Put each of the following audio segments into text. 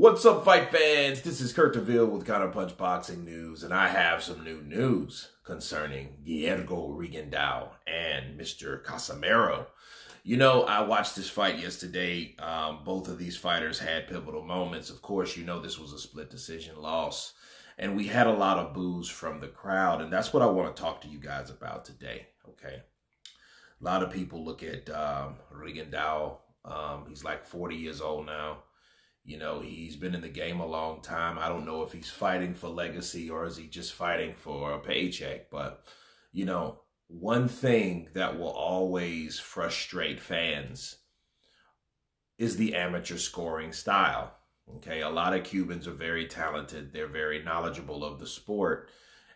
What's up, fight fans? This is Kurt DeVille with Counterpunch Boxing News, and I have some new news concerning Guillermo Rigondeaux and Mr. Casimero. You know, I watched this fight yesterday. Both of these fighters had pivotal moments. Of course, you know this was a split decision loss, and we had a lot of boos from the crowd, and that's what I want to talk to you guys about today, okay? A lot of people look at Rigondeaux. He's like 40 years old now. You know, he's been in the game a long time. I don't know if he's fighting for legacy or is he just fighting for a paycheck. But, you know, one thing that will always frustrate fans is the amateur scoring style. Okay, a lot of Cubans are very talented. They're very knowledgeable of the sport.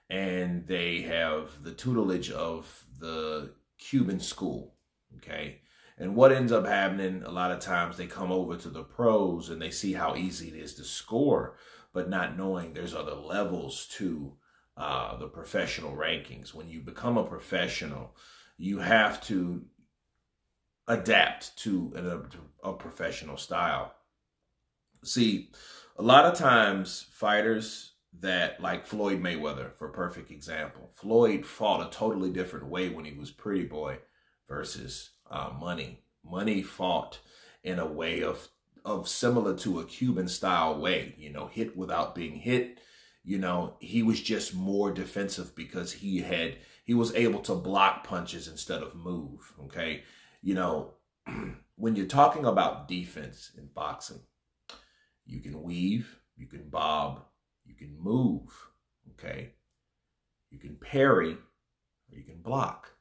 And they have the tutelage of the Cuban school. Okay. And what ends up happening, a lot of times they come over to the pros and they see how easy it is to score, but not knowing there's other levels to the professional rankings. When you become a professional, you have to adapt to a professional style. See, a lot of times fighters that, like Floyd Mayweather, for a perfect example, Floyd fought a totally different way when he was Pretty Boy versus Money. Money fought in a way of similar to a Cuban style way, you know, hit without being hit. You know, he was just more defensive because he was able to block punches instead of move. Okay. You know, when you're talking about defense in boxing, you can weave, you can bob, you can move. Okay. You can parry or you can block.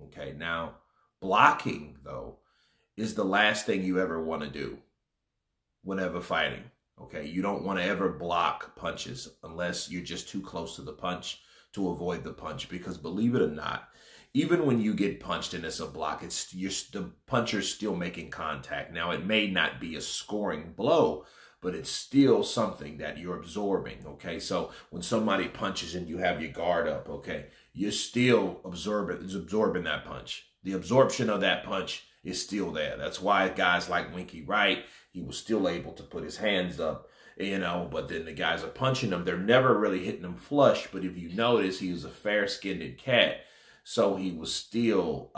Okay. Now, blocking, though, is the last thing you ever want to do whenever fighting, okay? You don't want to ever block punches unless you're just too close to the punch to avoid the punch, because believe it or not, even when you get punched and it's a block, the puncher's still making contact. Now, it may not be a scoring blow, but it's still something that you're absorbing, okay? So when somebody punches and you have your guard up, okay, you're still absorbing that punch. The absorption of that punch is still there. That's why guys like Winky Wright, he was still able to put his hands up, you know, but then the guys are punching him. They're never really hitting him flush, but if you notice, he was a fair-skinned cat, so he was still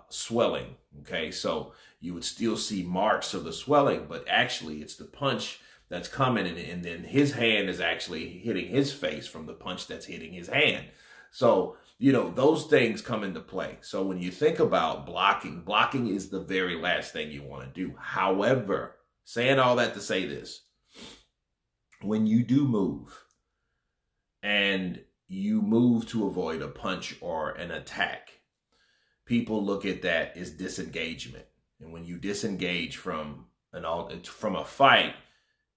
swelling, okay? So you would still see marks of the swelling, but actually it's the punch that's coming, and then his hand is actually hitting his face from the punch that's hitting his hand. So, you know, those things come into play. So when you think about blocking is the very last thing you want to do. However, saying all that to say this, when you do move and you move to avoid a punch or an attack, people look at that as disengagement. And when you disengage from a fight,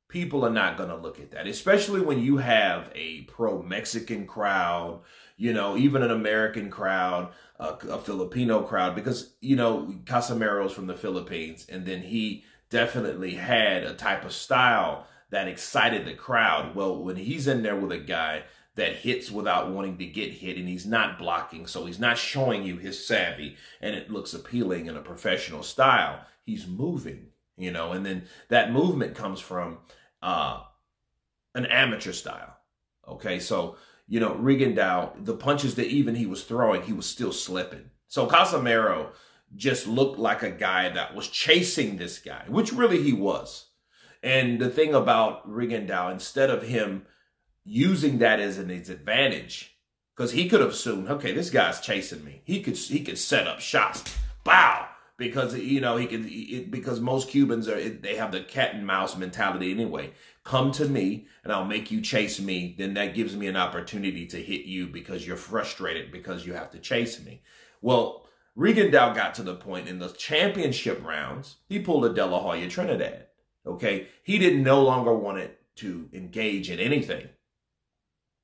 people are not going to look at that, especially when you have a pro-Mexican crowd, you know, even an American crowd, a Filipino crowd, because, you know, Casimero's from the Philippines, and then he definitely had a type of style that excited the crowd. Well, when he's in there with a guy that hits without wanting to get hit, and he's not blocking, so he's not showing you his savvy, and it looks appealing in a professional style, he's moving. You know, and then that movement comes from an amateur style. Okay, so, you know, Rigondeaux, the punches that even he was throwing, he was still slipping. So Casimero just looked like a guy that was chasing this guy, which really he was. And the thing about Rigondeaux, instead of him using that as an advantage, because he could have assumed, okay, this guy's chasing me. He could set up shots. Bow. Because, you know, because most Cubans they have the cat and mouse mentality anyway. Come to me and I'll make you chase me. Then that gives me an opportunity to hit you because you're frustrated because you have to chase me. Well, Rigondeaux got to the point in the championship rounds, he pulled a De La Hoya Trinidad. Okay. He didn't no longer want it to engage in anything.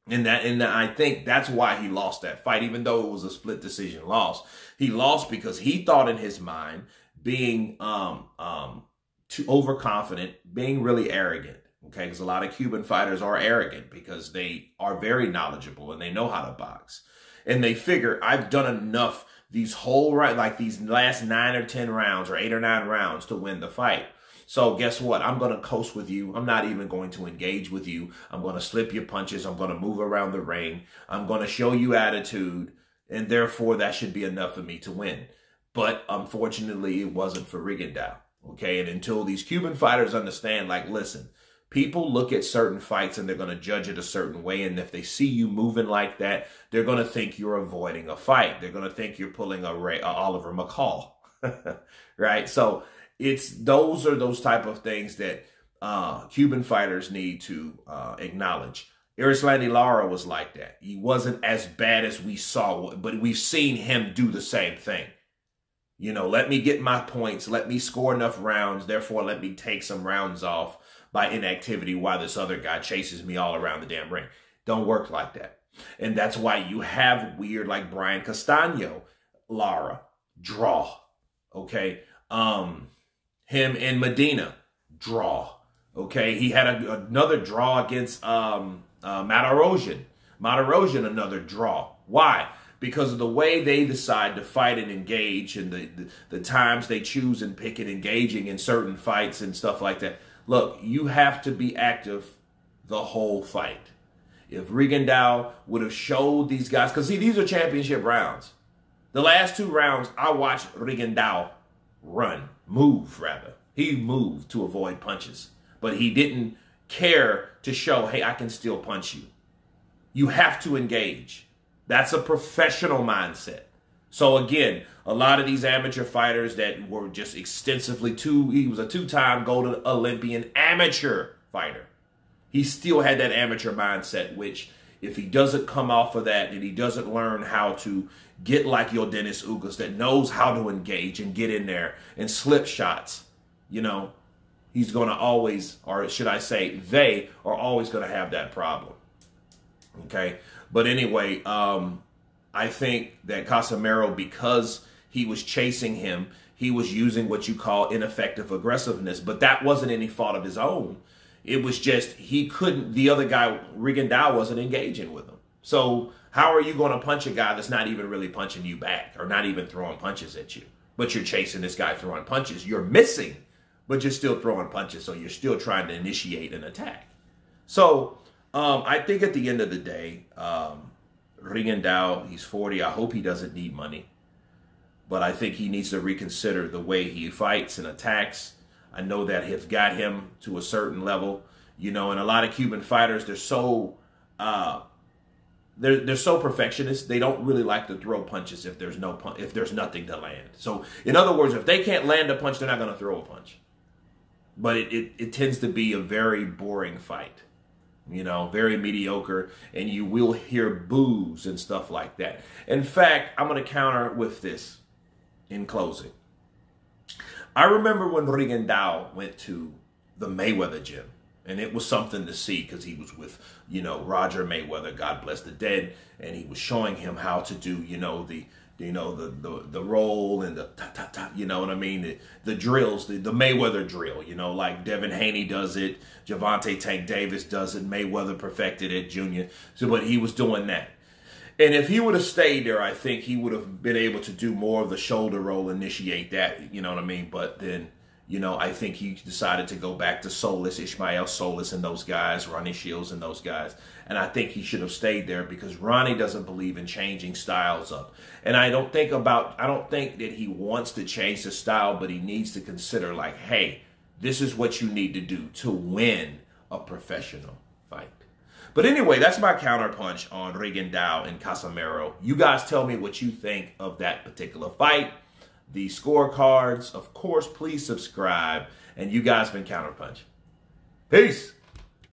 And I think that's why he lost that fight, even though it was a split decision loss. He lost because he thought in his mind, being too overconfident, being really arrogant. Okay, because a lot of Cuban fighters are arrogant because they are very knowledgeable and they know how to box. And they figure, I've done enough these last 9 or 10 rounds or 8 or 9 rounds to win the fight. So guess what? I'm going to coast with you. I'm not even going to engage with you. I'm going to slip your punches. I'm going to move around the ring. I'm going to show you attitude. And therefore, that should be enough for me to win. But unfortunately, it wasn't for Rigondeaux. Okay. And until these Cuban fighters understand, like, listen, people look at certain fights and they're going to judge it a certain way. And if they see you moving like that, they're going to think you're avoiding a fight. They're going to think you're pulling a Oliver McCall. Right. So those are those type of things that Cuban fighters need to acknowledge. Erislandy Lara was like that. He wasn't as bad as we saw, but we've seen him do the same thing. You know, let me get my points. Let me score enough rounds. Therefore, let me take some rounds off by inactivity while this other guy chases me all around the damn ring. Don't work like that. And that's why you have weird like Brian Castano, Lara, draw. Okay. Him and Medina, draw. Okay. He had another draw against Matarosian. Matarosian, another draw. Why? Because of the way they decide to fight and engage and the times they choose and pick and engaging in certain fights and stuff like that. Look, you have to be active the whole fight. If Rigondeaux would have showed these guys, because see, these are championship rounds. The last 2 rounds, I watched Rigondeaux move rather. He moved to avoid punches, but he didn't care to show, hey, I can still punch you. You have to engage. That's a professional mindset. So again, a lot of these amateur fighters that were just extensively he was a 2-time golden Olympian amateur fighter. He still had that amateur mindset, which if he doesn't come off of that and he doesn't learn how to get like your Dennis Ugas that knows how to engage and get in there and slip shots, you know, he's going to always, or should I say, they are always going to have that problem. Okay. But anyway, I think that Casimero, because he was chasing him, he was using what you call ineffective aggressiveness, but that wasn't any fault of his own. It was just the other guy, Rigondeaux, wasn't engaging with him. So how are you going to punch a guy that's not even really punching you back or not even throwing punches at you? But you're chasing this guy throwing punches. You're missing, but you're still throwing punches. So you're still trying to initiate an attack. So I think at the end of the day, Rigondeaux, he's 40. I hope he doesn't need money. But I think he needs to reconsider the way he fights and attacks. I know that have got him to a certain level, you know, and a lot of Cuban fighters, they're so perfectionist. They don't really like to throw punches if there's nothing to land. So in other words, if they can't land a punch, they're not going to throw a punch. But it tends to be a very boring fight, you know, very mediocre, and you will hear boos and stuff like that. In fact, I'm going to counter with this in closing. I remember when Rigondeaux went to the Mayweather gym, and it was something to see because he was with, you know, Roger Mayweather, God bless the dead, and he was showing him how to do, you know, the roll and the ta-ta-ta, you know what I mean? The drills, the Mayweather drill, you know, like Devin Haney does it, Gervonta Tank Davis does it, Mayweather perfected it, Junior. So, but he was doing that. And if he would have stayed there, I think he would have been able to do more of the shoulder roll, initiate that, you know what I mean? But then, you know, I think he decided to go back to Solis, Ishmael Solis and those guys, Ronnie Shields and those guys. And I think he should have stayed there because Ronnie doesn't believe in changing styles up. And I don't think that he wants to change the style, but he needs to consider like, hey, this is what you need to do to win a professional fight. But anyway, that's my counterpunch on Rigondeaux and Casimero. You guys tell me what you think of that particular fight. The scorecards, of course, please subscribe. And you guys been Counterpunch. Peace.